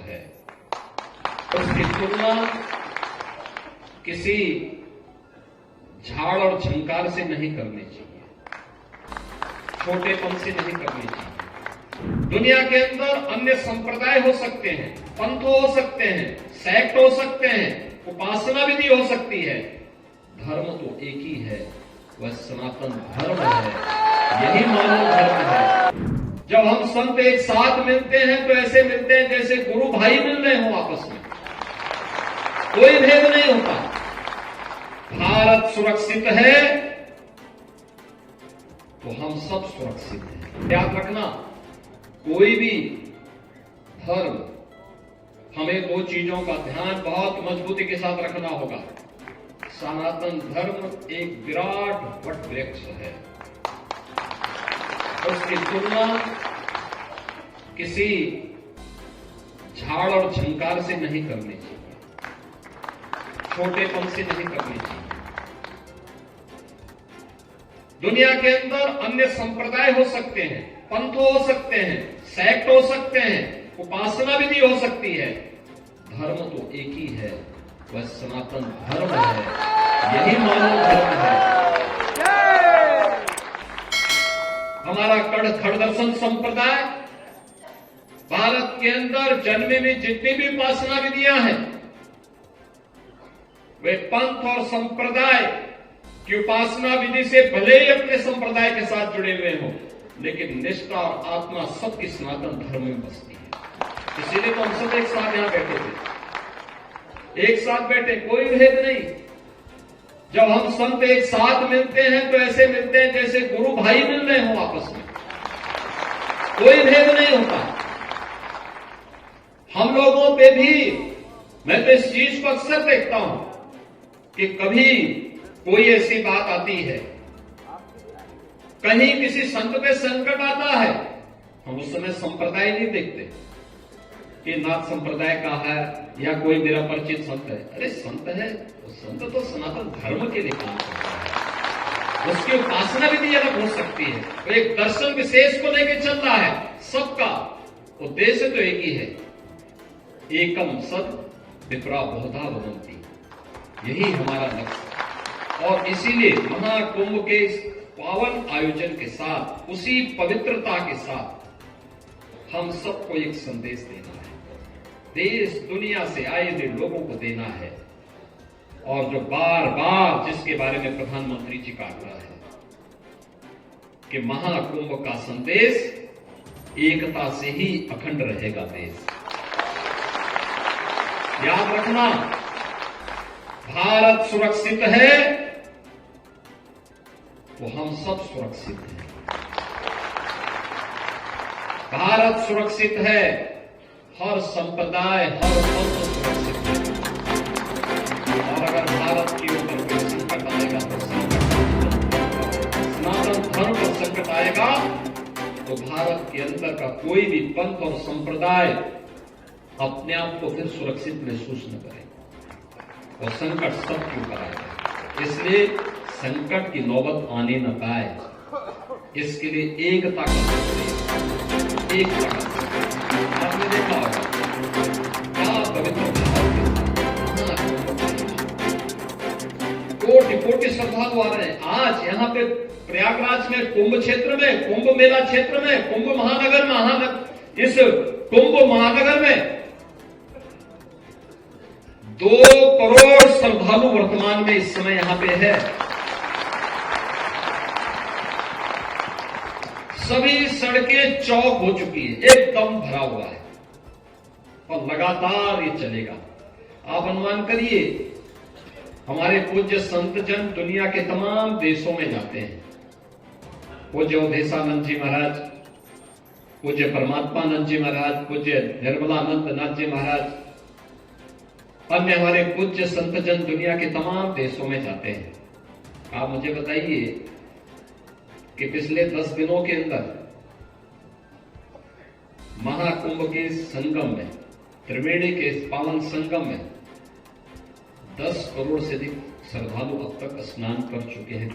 है। उसकी तुलना किसी झाड़ और झंकार से नहीं करनी चाहिए, छोटेपन से नहीं करनी चाहिए। दुनिया के अंदर अन्य संप्रदाय हो सकते हैं, पंथ हो सकते हैं, सेक्ट हो सकते हैं, उपासना विधि हो सकती है, धर्म तो एक ही है, वह सनातन धर्म है, यही मानव धर्म है। जब हम संत एक साथ मिलते हैं तो ऐसे मिलते हैं जैसे गुरु भाई मिल रहे हो आपस में, कोई भेद नहीं होता। भारत सुरक्षित है तो हम सब सुरक्षित हैं। याद रखना, कोई भी धर्म, हमें दो चीजों का ध्यान बहुत मजबूती के साथ रखना होगा। सनातन धर्म एक विराट वट वृक्ष है, उसकी तुलना किसी झाड़ और झंकार से नहीं करनी चाहिए, छोटेपन से नहीं करनी चाहिए। दुनिया के अंदर अन्य संप्रदाय हो सकते हैं, पंथ हो सकते हैं, सेक्ट हो सकते हैं, उपासना विधि हो सकती है, धर्म तो एक ही है, वह सनातन धर्म है, यही मानव धर्म है। हमारा खड़दर्शन संप्रदाय भारत के अंदर जन्मे में जितनी भी उपासना विधियां हैं, वे पंथ और संप्रदाय की उपासना विधि से भले ही अपने संप्रदाय के साथ जुड़े हुए हों, लेकिन निष्ठा और आत्मा सबकी सनातन धर्म में बसती है। इसीलिए तो हम सब एक साथ यहां बैठे थे, एक साथ बैठे, कोई भेद नहीं। जब हम संत एक साथ मिलते हैं तो ऐसे मिलते हैं जैसे गुरु भाई मिल रहे हो आपस में, कोई भेद नहीं होता। हम लोगों पे भी मैं तो इस चीज को अक्सर देखता हूं कि कभी कोई ऐसी बात आती है, कहीं किसी संत पे संकट आता है, हम उस समय संप्रदाय नहीं देखते कि नाथ संप्रदाय का है या कोई मेरा परिचित संत है। अरे संत है, संत तो सनातन धर्म के लिए काम करता है, उसकी उपासना विधि अलग हो सकती है, वो एक दर्शन विशेष को लेकर चल रहा है। सबका उद्देश्य तो एक ही है, एकम सद विप्रा बहुधा वदंती, यही हमारा लक्ष्य है। और इसीलिए महाकुंभ के इस पावन आयोजन के साथ, उसी पवित्रता के साथ हम सबको एक संदेश देना है, देश दुनिया से आए हुए लोगों को देना है। और जो बार बार जिसके बारे में प्रधानमंत्री जी का आग्रह है कि महाकुंभ का संदेश एकता से ही अखंड रहेगा देश। याद रखना, भारत सुरक्षित है तो हम सब सुरक्षित हैं। भारत सुरक्षित है, हर संप्रदाय, हर पंथ सुरक्षित है। और अगर भारत के ऊपर कोई संकट आएगा तो सनातन धर्म पर संकट आएगा तो भारत के अंदर का कोई भी पंथ और संप्रदाय अपने आप को फिर सुरक्षित महसूस न करेगा और संकट सबके ऊपर आएगा। इसलिए संकट की नौबत आने न पाए, इसके लिए एकता का संदेश, एकता का संदेश। आपने देखा होगा क्या पवित्र भाव के कोटि कोटि श्रद्धालु आ रहे हैं। आज यहाँ पे प्रयागराज में कुंभ क्षेत्र में, कुंभ मेला क्षेत्र में, कुंभ महानगर में, इस कुंभ महानगर में 2 करोड़ श्रद्धालु वर्तमान में इस समय यहां पे है। सभी सड़कें चौक हो चुकी है, एकदम भरा हुआ है और लगातार ये चलेगा। आप अनुमान करिए, हमारे पूज्य संत जन दुनिया के तमाम देशों में जाते हैं। पूज्य अवधेशानंद जी महाराज, पूज्य परमात्मानंद जी महाराज, पूज्य निर्मलानंद नाथ जी महाराज, अन्य हमारे पूज्य संत जन दुनिया के तमाम देशों में जाते हैं। आप मुझे बताइए कि पिछले 10 दिनों के अंदर महाकुंभ के संगम में, त्रिवेणी के पावन संगम में 10 करोड़ से अधिक श्रद्धालु अब तक स्नान कर चुके हैं।